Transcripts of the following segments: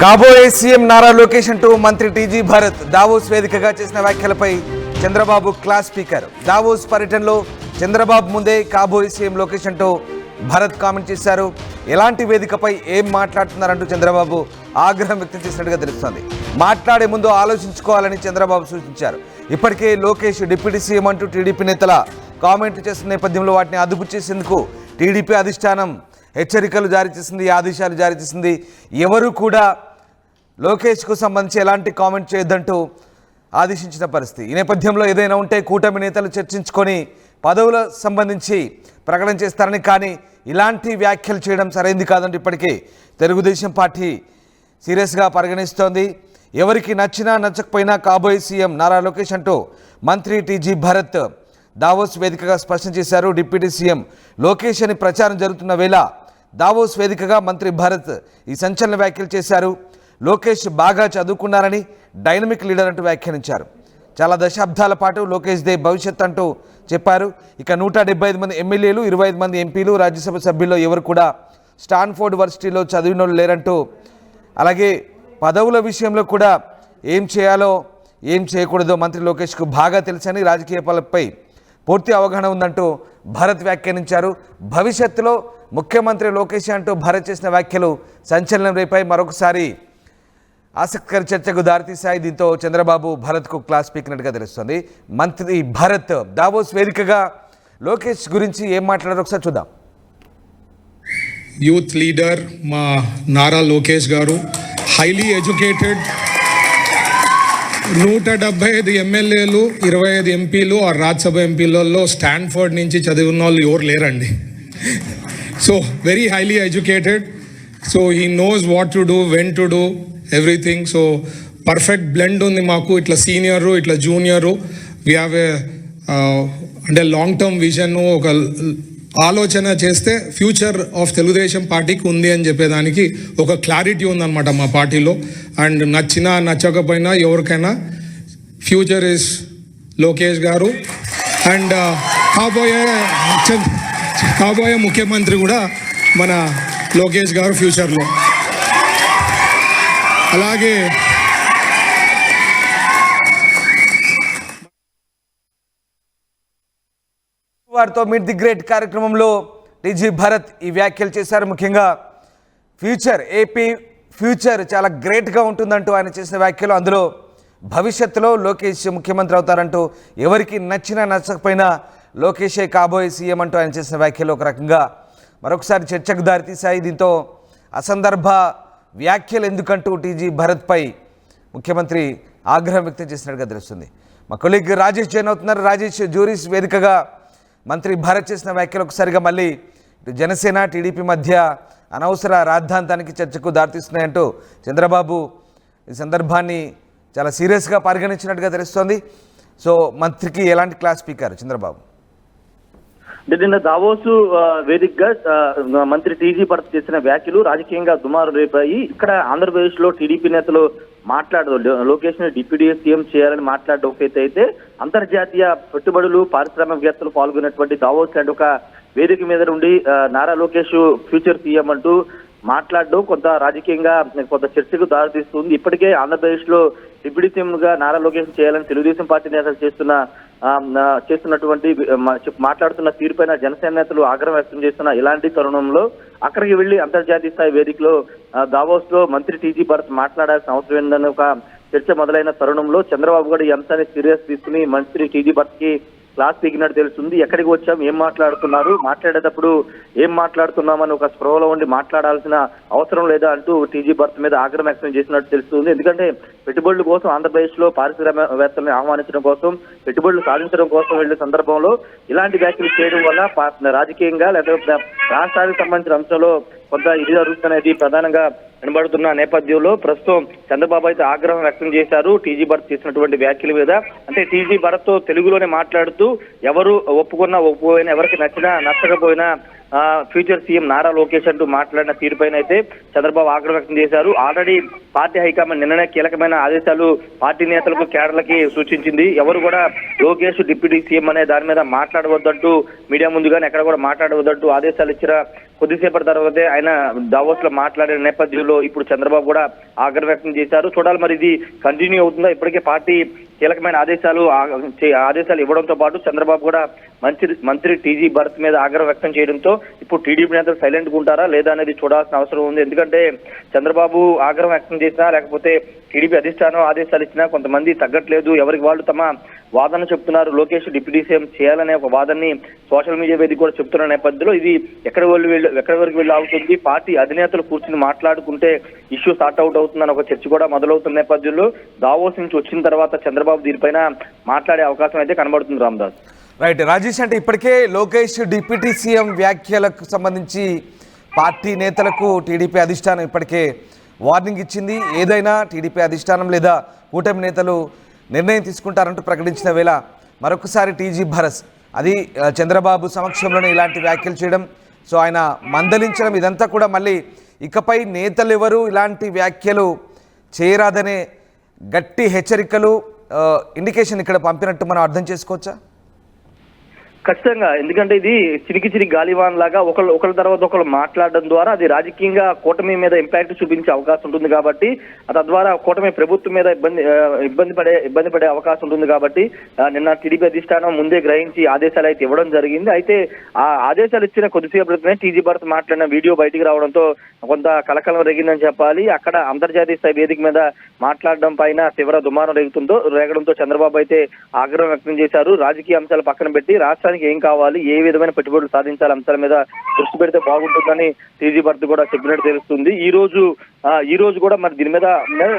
కాబోయే సీఎం నారా లోకేష్ అంటూ మంత్రి టీజీ భరత్ దావోస్ వేదికగా చేసిన వ్యాఖ్యలపై చంద్రబాబు క్లాస్ స్పీకర్. దావోస్ పర్యటనలో చంద్రబాబు ముందే కాబోయే సీఎం లోకేష్ అంటూ భరత్ కామెంట్ చేశారు. ఎలాంటి వేదికపై ఏం మాట్లాడుతున్నారంటూ చంద్రబాబు ఆగ్రహం వ్యక్తం చేసినట్టుగా తెలుస్తోంది. మాట్లాడే ముందు ఆలోచించుకోవాలని చంద్రబాబు సూచించారు. ఇప్పటికే లోకేష్ డిప్యూటీ సీఎం అంటూ టీడీపీ నేతల కామెంట్ చేస్తున్న నేపథ్యంలో వాటిని అదుపు చేసేందుకు టీడీపీ అధిష్టానం హెచ్చరికలు జారీ చేసింది, ఆదేశాలు జారీ చేసింది. ఎవరు కూడా లోకేష్కు సంబంధించి ఎలాంటి కామెంట్ చేయొద్దంటూ ఆదేశించిన పరిస్థితి. ఈ నేపథ్యంలో ఏదైనా ఉంటే కూటమి నేతలు చర్చించుకొని పదవుల సంబంధించి ప్రకటన చేస్తారని, కానీ ఇలాంటి వ్యాఖ్యలు చేయడం సరైంది కాదంటే ఇప్పటికే తెలుగుదేశం పార్టీ సీరియస్గా పరిగణిస్తోంది. ఎవరికి నచ్చినా నచ్చకపోయినా కాబోయే సీఎం నారా లోకేష్ అంటూ మంత్రి టీజీ భరత్ దావోస్ వేదికగా స్పష్టం చేశారు. డిప్యూటీ సీఎం లోకేష్ అని ప్రచారం జరుగుతున్న వేళ దావోస్ వేదికగా మంత్రి భరత్ ఈ సంచలన వ్యాఖ్యలు చేశారు. లోకేష్ బాగా చదువుకున్నారని, డైనమిక్ లీడర్ అంటూ వ్యాఖ్యానించారు. చాలా దశాబ్దాల పాటు లోకేష్ దే భవిష్యత్ అంటూ చెప్పారు. ఇక 175 మంది ఎమ్మెల్యేలు, 25 మంది ఎంపీలు, రాజ్యసభ సభ్యుల్లో ఎవరు కూడా స్టాన్ఫోర్డ్ యూనివర్సిటీలో చదివిన వాళ్ళు లేరంటూ, అలాగే పదవుల విషయంలో కూడా ఏం చేయాలో ఏం చేయకూడదో మంత్రి లోకేష్కు బాగా తెలుసని, రాజకీయ పదవులపై పూర్తి అవగాహన ఉందంటూ భరత్ వ్యాఖ్యానించారు. భవిష్యత్తులో ముఖ్యమంత్రి లోకేష్ అంటూ భరత్ చేసిన వ్యాఖ్యలు సంచలనం రేపాయి, మరొకసారి ఆసక్తికర చర్చకు దారితీశాయి. దీంతో చంద్రబాబు భరత్కు క్లాస్ పీకినట్టుగా తెలుస్తుంది. మంత్రి భరత్ దావోస్ వేదికగా లోకేష్ గురించి ఏం మాట్లాడారో ఒకసారి చూద్దాం. యూత్ లీడర్ మా నారా లోకేష్ గారు హైలీ ఎడ్యుకేటెడ్, 175 ఎమ్మెల్యేలు, 25 ఎంపీలు ఆ రాజ్యసభ ఎంపీలలో స్టాన్ఫోర్డ్ నుంచి చదివిన వాళ్ళు ఎవరు లేరండి. So very highly educated, so he knows what to do, when to do everything. So perfect blend ఉంది మాకు, ఇట్లా సీనియరు ఇట్లా జూనియరు. వీ హ్యావ్ ఏ అంటే లాంగ్ టర్మ్ విజన్, ఒక ఆలోచన చేస్తే ఫ్యూచర్ ఆఫ్ తెలుగుదేశం పార్టీకి ఉంది అని చెప్పేదానికి ఒక క్లారిటీ ఉందన్నమాట మా పార్టీలో. అండ్ నచ్చినా నచ్చకపోయినా ఎవరికైనా ఫ్యూచర్ ఇస్ లోకేష్ గారు. అండ్ కాబోయే ముఖ్యమంత్రి కూడా మన లోకేష్ గారు ఫ్యూచర్లో. అలాగే వారితో మీట్ ది గ్రేట్ కార్యక్రమంలో టీజీ భరత్ ఈ వ్యాఖ్యలు చేశారు. ముఖ్యంగా ఏపీ ఫ్యూచర్ చాలా గ్రేట్గా ఉంటుందంటూ ఆయన చేసిన వ్యాఖ్యలు. అందులో భవిష్యత్తులో లోకేష్ ముఖ్యమంత్రి అవుతారంటూ, ఎవరికి నచ్చినా నచ్చకపోయినా లోకేషే కాబోయే సీఎం అంటూ ఆయన చేసిన వ్యాఖ్యలు ఒక రకంగా మరొకసారి చర్చకు దారితీశాయి. దీంతో అసందర్భ వ్యాఖ్యలు ఎందుకంటూ టీజీ భరత్పై ముఖ్యమంత్రి ఆగ్రహం వ్యక్తం చేసినట్టుగా తెలుస్తుంది. మా కొలీగ్ రాజేష్ జాయిన్ అవుతున్నారు. రాజేష్, జ్యూరీస్ వేదికగా మంత్రి భరత్ చేసిన వ్యాఖ్యలు ఒకసారిగా మళ్ళీ జనసేన టీడీపీ మధ్య అనవసర రాద్ధాంతానికి చర్చకు దారితీస్తున్నాయంటూ చంద్రబాబు ఈ సందర్భాన్ని చాలా సీరియస్గా పరిగణించినట్టుగా తెలుస్తోంది. సో మంత్రికి ఎలాంటి క్లాస్ స్పీకర్ చంద్రబాబు? నిన్న దావోస్ వేదికగా మంత్రి టీజీ భరత్ చేసిన వ్యాఖ్యలు రాజకీయంగా దుమారు రేపాయి. ఇక్కడ ఆంధ్రప్రదేశ్ లో టీడీపీ నేతలు మాట్లాడదు, లోకేష్ ని డిప్యూటీ సీఎం చేయాలని మాట్లాడడం ఒకటైతే అయితే, అంతర్జాతీయ పెట్టుబడులు పారిశ్రామికవేత్తలు పాల్గొన్నటువంటి దావోస్ లాంటి ఒక వేదిక మీద నుండి నారా లోకేష్ ఫ్యూచర్ సీఎం అంటూ మాట్లాడడం కొంత రాజకీయంగా కొంత చర్చకు దారితీస్తుంది. ఇప్పటికే ఆంధ్రప్రదేశ్ లో డిప్యూటీ సీఎం గా నారా లోకేష్ చేయాలని తెలుగుదేశం పార్టీ నేతలు చేస్తున్నటువంటి మాట్లాడుతున్న తీరుపైన జనసేన నేతలు ఆగ్రహం వ్యక్తం చేస్తున్న ఇలాంటి తరుణంలో అక్కడికి వెళ్లి అంతర్జాతీయ స్థాయి వేదికలో దావోస్ లో మంత్రి టీజీ భరత్ మాట్లాడాల్సిన అవసరం ఏందని ఒక చర్చ మొదలైన తరుణంలో చంద్రబాబు కూడా ఈ అంశాన్ని సీరియస్ తీసుకుని మంత్రి టీజీ భరత్ కి క్లాస్ పీకినట్టు తెలుస్తుంది. ఎక్కడికి వచ్చాం, ఏం మాట్లాడుతున్నారు, మాట్లాడేటప్పుడు ఏం మాట్లాడుతున్నామని ఒక స్పృహలో ఉండి మాట్లాడాల్సిన అవసరం లేదా అంటూ టీజీ భరత్ మీద ఆగ్రహం వ్యక్తం చేసినట్టు తెలుస్తుంది. ఎందుకంటే పెట్టుబడుల కోసం ఆంధ్రప్రదేశ్ లో పారిశ్రామికవేత్తలను ఆహ్వానించడం కోసం, పెట్టుబడులు సాధించడం కోసం వెళ్లే సందర్భంలో ఇలాంటి వ్యాఖ్యలు చేయడం వల్ల రాజకీయంగా లేదా రాష్ట్రానికి సంబంధించిన అంశంలో కొంత ఇది జరుగుతున్నది ప్రధానంగా వినబడుతున్న నేపథ్యంలో ప్రస్తుతం చంద్రబాబు అయితే ఆగ్రహం వ్యక్తం చేశారు టీజీ భరత్ చేసినటువంటి వ్యాఖ్యల మీద. అంటే టీజీ భరత్ తో తెలుగులోనే మాట్లాడుతూ ఎవరు ఒప్పుకున్నా ఒప్పుకోయినా, ఎవరికి నచ్చినా నచ్చకపోయినా ఫ్యూచర్ సీఎం నారా లోకేష్ అంటూ మాట్లాడిన తీరుపైన అయితే చంద్రబాబు ఆగ్రహం వ్యక్తం చేశారు. ఆల్రెడీ పార్టీ హైకమాండ్ నిన్ననే కీలకమైన ఆదేశాలు పార్టీ నేతలకు కేడర్లకి సూచించింది. ఎవరు కూడా లోకేష్ డిప్యూటీ సీఎం అనే దాని మీద మాట్లాడవద్దంటూ మీడియా ముందుగానే ఎక్కడ కూడా మాట్లాడవద్దంటూ ఆదేశాలు ఇచ్చిన కొద్దిసేపటి తర్వాతే ఆయన దావోస్ లో మాట్లాడిన నేపథ్యంలో ఇప్పుడు చంద్రబాబు కూడా ఆగ్రహం వ్యక్తం చేశారు. చూడాలి మరి ఇది కంటిన్యూ అవుతుందా. ఇప్పటికే పార్టీ కీలకమైన ఆదేశాలు ఇవ్వడంతో పాటు చంద్రబాబు కూడా మంత్రి టీజీ భరత్ మీద ఆగ్రహం వ్యక్తం చేయడంతో ఇప్పుడు టీడీపీ నేతలు సైలెంట్ గా ఉంటారా లేదా అనేది చూడాల్సిన అవసరం ఉంది. ఎందుకంటే చంద్రబాబు ఆగ్రహం వ్యక్తం చేసినా లేకపోతే టీడీపీ అధిష్టానం ఆదేశాలు ఇచ్చినా కొంతమంది తగ్గట్లేదు, ఎవరికి వాళ్ళు తమ వాదన చెప్తున్నారు. లోకేష్ డిప్యూటీ సీఎం చేయాలనే ఒక వాదనని సోషల్ మీడియా వేదిక కూడా చెప్తున్న నేపథ్యంలో ఇది ఎక్కడి వరకు వెళ్ళి ఆగుతుంది. పార్టీ అధినేతలు కూర్చుని మాట్లాడుకుంటే ఇష్యూ సార్ట్ అవుట్ అవుతుందని ఒక చర్చ కూడా మొదలవుతున్న నేపథ్యంలో దావోస్ నుంచి వచ్చిన తర్వాత చంద్రబాబు దీనిపైన మాట్లాడే అవకాశం అయితే కనబడుతుంది. రామదాస్ రైట్. రాజేష్, అంటే ఇప్పటికే లోకేష్ డిప్యూటీ సీఎం వ్యాఖ్యలకు సంబంధించి పార్టీ నేతలకు టీడీపీ అధిష్టానం ఇప్పటికే వార్నింగ్ ఇచ్చింది. ఏదైనా టీడీపీ అధిష్టానం లేదా కూటమి నేతలు నిర్ణయం తీసుకుంటారంటూ ప్రకటించిన వేళ మరొకసారి టీజీ భరత్ అది చంద్రబాబు సమక్షంలోనే ఇలాంటి వ్యాఖ్యలు చేయడం, సో ఆయన మందలించడం, ఇదంతా కూడా మళ్ళీ ఇకపై నేతలు ఎవరు ఇలాంటి వ్యాఖ్యలు చేయరాదనే గట్టి హెచ్చరికలు ఇండికేషన్ ఇక్కడ పంపినట్టు మనం అర్థం చేసుకోవచ్చా? ఖచ్చితంగా. ఎందుకంటే ఇది చిరికి గాలివాన్ లాగా ఒకళ్ళ తర్వాత ఒకళ్ళు మాట్లాడడం ద్వారా అది రాజకీయంగా కూటమి మీద ఇంపాక్ట్ చూపించే అవకాశం ఉంటుంది కాబట్టి తద్వారా కూటమి ప్రభుత్వం మీద ఇబ్బంది పడే అవకాశం ఉంటుంది కాబట్టి నిన్న టీడీపీ అధిష్టానం ముందే గ్రహించి ఆదేశాలు అయితే ఇవ్వడం జరిగింది. అయితే ఆ ఆదేశాలు ఇచ్చిన కొద్దిసేపటినే టీజీ భరత్ మాట్లాడిన వీడియో బయటికి రావడంతో కొంత కలకలం రేగిందని చెప్పాలి. అక్కడ అంతర్జాతీయ స్థాయి వేదిక మీద మాట్లాడడం పైన తీవ్ర దుమారం రేగడంతో చంద్రబాబు అయితే ఆగ్రహం వ్యక్తం చేశారు. రాజకీయ అంశాలు పక్కన పెట్టి రాష్ట్రానికి ఏం కావాలి, ఏ విధమైన పెట్టుబడులు సాధించాలి అంశాల మీద దృష్టి పెడితే బాగుంటుందని టీజీ భరత్ కూడా చెప్పినట్టు తెలుస్తుంది. ఈ రోజు కూడా మరి దీని మీద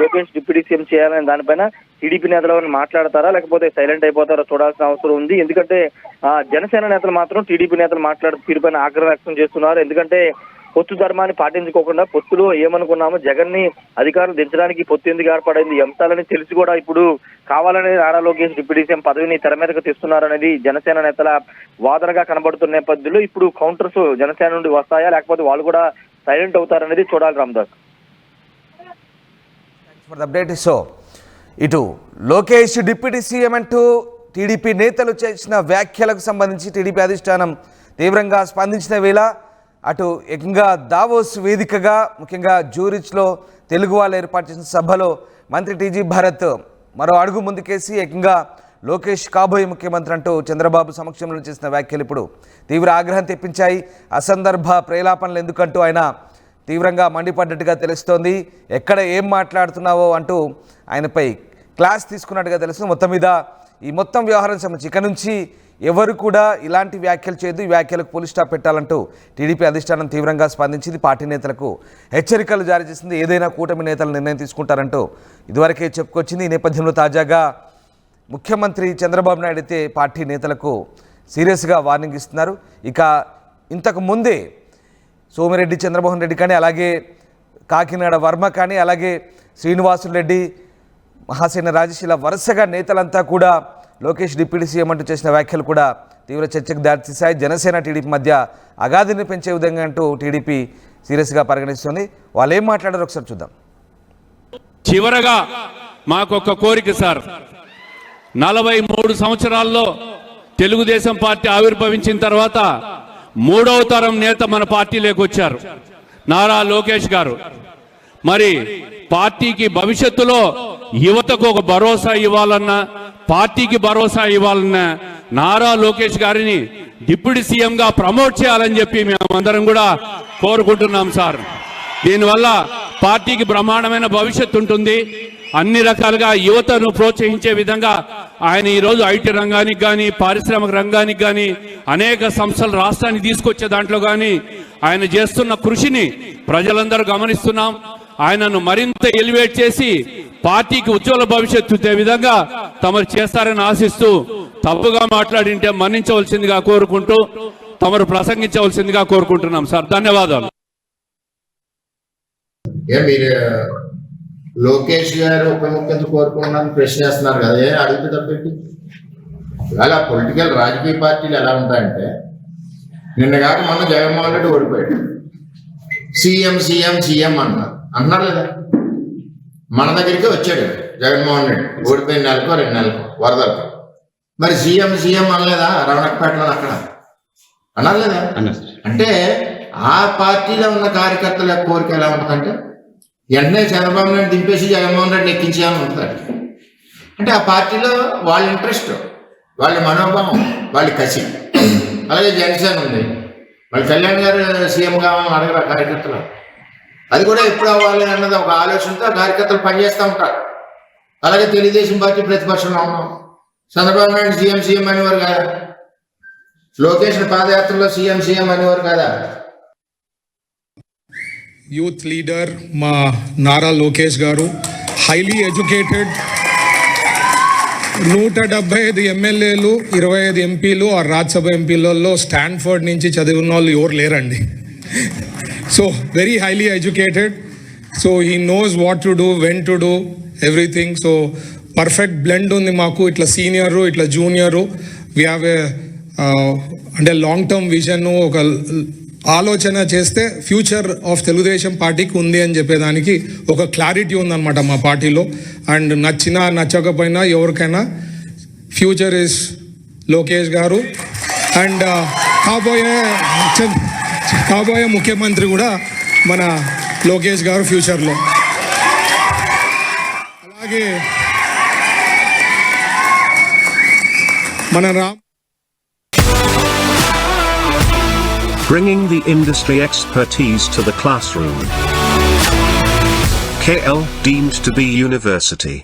లోకేష్ డిప్యూటీ సీఎం చేయాలనే దానిపైన టీడీపీ నేతలు మాట్లాడతారా లేకపోతే సైలెంట్ అయిపోతారా చూడాల్సిన అవసరం ఉంది. ఎందుకంటే జనసేన నేతలు మాత్రం టీడీపీ నేతలు మాట్లాడే తీరుపైన ఆగ్రహం వ్యక్తం చేస్తున్నారు. ఎందుకంటే పొత్తు ధర్మాన్ని పాటించుకోకుండా పొత్తులో ఏమనుకున్నామో జగన్ ని అధికారులు దించడానికి పొత్తు ఎందుకు ఏర్పడింది ఈ అంశాలని తెలిసి కూడా ఇప్పుడు కావాలనే నారా లోకేష్ డిప్యూటీ సీఎం పదవిని తెర మీదకు తెస్తున్నారనేది జనసేన నేతల వాదనగా కనబడుతున్న నేపథ్యంలో ఇప్పుడు కౌంటర్స్ జనసేన నుండి వస్తాయా లేకపోతే వాళ్ళు కూడా సైలెంట్ అవుతారనేది చూడాలి. రామదాస్ అప్డేట్. సో ఇటు లోకేష్ డిప్యూటీ సీఎం అంటూ టీడీపీ నేతలు చేసిన వ్యాఖ్యలకు సంబంధించి టీడీపీ అధిష్టానం తీవ్రంగా స్పందించిన వేళ అటు ఏకంగా దావోస్ వేదికగా ముఖ్యంగా జూరిచ్లో తెలుగు వాళ్ళు ఏర్పాటు చేసిన సభలో మంత్రి టీజీ భరత్ మరో అడుగు ముందుకేసి ఏకంగా లోకేష్ కాబోయే ముఖ్యమంత్రి అంటూ చంద్రబాబు సమక్షంలో చేసిన వ్యాఖ్యలు ఇప్పుడు తీవ్ర ఆగ్రహం తెప్పించాయి. అసందర్భ ప్రేలాపనలు ఎందుకంటూ ఆయన తీవ్రంగా మండిపడ్డట్టుగా తెలుస్తోంది. ఎక్కడ ఏం మాట్లాడుతున్నావో అంటూ ఆయనపై క్లాస్ తీసుకున్నట్టుగా తెలుస్తుంది. మొత్తం మీద ఈ మొత్తం వ్యవహారం సంబంధించి ఇక నుంచి ఎవరు కూడా ఇలాంటి వ్యాఖ్యలు చేయదు, ఈ వ్యాఖ్యలకు పోలీస్ స్టాప్ పెట్టాలంటూ టీడీపీ అధిష్టానం తీవ్రంగా స్పందించింది. పార్టీ నేతలకు హెచ్చరికలు జారీ చేసింది. ఏదైనా కూటమి నేతలు నిర్ణయం తీసుకుంటారంటూ ఇదివరకే చెప్పుకొచ్చింది. ఈ నేపథ్యంలో తాజాగా ముఖ్యమంత్రి చంద్రబాబు నాయుడు అయితే పార్టీ నేతలకు సీరియస్గా వార్నింగ్ ఇస్తున్నారు. ఇక ఇంతకు ముందే సోమిరెడ్డి చంద్రమోహన్ రెడ్డి కానీ అలాగే కాకినాడ వర్మ కానీ అలాగే శ్రీనివాసులు రెడ్డి మహాసేన రాజేష్ ఇలా వరుసగా నేతలంతా కూడా లోకేష్ డిప్యూటీ సీఎం అంటూ చేసిన వ్యాఖ్యలు కూడా తీవ్ర చర్చకు దారితీశాయి. జనసేన టీడీపీ మధ్య అగాధిని పెంచే విధంగా అంటూ టీడీపీ సీరియస్గా పరిగణిస్తుంది. వాళ్ళు ఏం మాట్లాడారో ఒకసారి చూద్దాం. చివరగా మాకొక కోరిక సార్, 43 సంవత్సరాల్లో తెలుగుదేశం పార్టీ ఆవిర్భవించిన తర్వాత 3వ తరం నేత మన పార్టీలోకి వచ్చారు నారా లోకేష్ గారు. మరి పార్టీకి భవిష్యత్తులో యువతకు ఒక భరోసా ఇవ్వాలన్నా పార్టీకి భరోసా ఇవ్వాలన్నా నారా లోకేష్ గారిని డిప్యూటీ సీఎం గా ప్రమోట్ చేయాలని చెప్పి మేమందరం కూడా కోరుకుంటున్నాం సార్. దీనివల్ల పార్టీకి బ్రహ్మాండమైన భవిష్యత్తు ఉంటుంది. అన్ని రకాలుగా యువతను ప్రోత్సహించే విధంగా ఆయన ఈరోజు ఐటీ రంగానికి కానీ పారిశ్రామిక రంగానికి కానీ అనేక సంస్థలు రాష్ట్రానికి తీసుకొచ్చే దాంట్లో కానీ ఆయన చేస్తున్న కృషిని ప్రజలందరూ గమనిస్తున్నాం. ఆయనను మరింత ఎలివేట్ చేసి పార్టీకి ఉజ్వల భవిష్యత్తు ఇచ్చే విధంగా తమరు చేస్తారని ఆశిస్తూ తప్పుగా మాట్లాడింటే మన్నించవలసిందిగా కోరుకుంటూ తమరు ప్రసంగించవలసిందిగా కోరుకుంటున్నాం సార్. ధన్యవాదాలు. మీరు లోకేష్ గారు ఉప ముఖ్యమంత్రి కోరుకుంటున్నాను ప్రశ్న చేస్తున్నారు కదా, అడిగితే తప్పేంటి? ఇవాళ పొలిటికల్ రాజకీయ పార్టీలు ఎలా ఉంటాయంటే నిన్న కాక మొన్న జగన్మోహన్ రెడ్డి ఓడిపోయాడు. సీఎం సీఎం సీఎం అంటున్నారు లేదా? మన దగ్గరికి వచ్చాడు జగన్మోహన్ రెడ్డి ఓడిపోయిన నెలకో 2 నెలలకు వరదలకు. మరి సీఎం సీఎం అనలేదా రవణకపేటలో అక్కడ? అన్నారు లేదా? అంటే ఆ పార్టీలో ఉన్న కార్యకర్తల కోరిక ఎలా ఉంటుందంటే వెంటనే చంద్రబాబు నాయుడు దింపేసి జగన్మోహన్ రెడ్డి ఎక్కించేయాలని ఉంటుంది. అంటే ఆ పార్టీలో వాళ్ళ ఇంట్రెస్ట్, వాళ్ళ మనోభావం, వాళ్ళ కసి. అలాగే జనసేన ఉంది, మళ్ళీ కళ్యాణ్ గారు సీఎం కావాలని అడగరా కార్యకర్తలు? అది కూడా ఎప్పుడు అవ్వాలి అన్నది ఒక ఆలోచనతో కార్యకర్తలు పనిచేస్తూ ఉంటారు. అలాగే తెలుగుదేశం పార్టీ ప్రతిపక్షంలో ఉన్నాం. చంద్రబాబు నాయుడు సీఎం సీఎం అనేవారు కదా, లోకేష్ పాదయాత్రలో సీఎం సీఎం అనేవారు కదా. యూత్ లీడర్ మా నారా లోకేష్ గారు హైలీ ఎడ్యుకేటెడ్, 175 ఎమ్మెల్యేలు 25 ఎంపీలు ఆ రాజ్యసభ ఎంపీలలో స్టాన్ఫర్డ్ నుంచి చదివిన వాళ్ళు ఎవరు లేరండి. So very highly educated. So he knows what to do, when to do everything. So perfect blend ఉంది మాకు, ఇట్లా సీనియరు ఇట్లా జూనియరు. వీ హ్యావ్ ఏ అంటే లాంగ్ టర్మ్ విజన్, ఒక ఆలోచన చేస్తే ఫ్యూచర్ ఆఫ్ తెలుగుదేశం పార్టీకి ఉంది అని చెప్పేదానికి ఒక క్లారిటీ ఉందన్నమాట మా పార్టీలో. అండ్ నచ్చినా నచ్చకపోయినా ఎవరికైనా ఫ్యూచర్ ఇస్ లోకేష్ గారు. అండ్ కాబోయే ముఖ్యమంత్రి కూడా మన లోకేష్ గారు ఫ్యూచర్లో. అలాగే మన Bringing the industry expertise to the classroom. KL deemed to be university.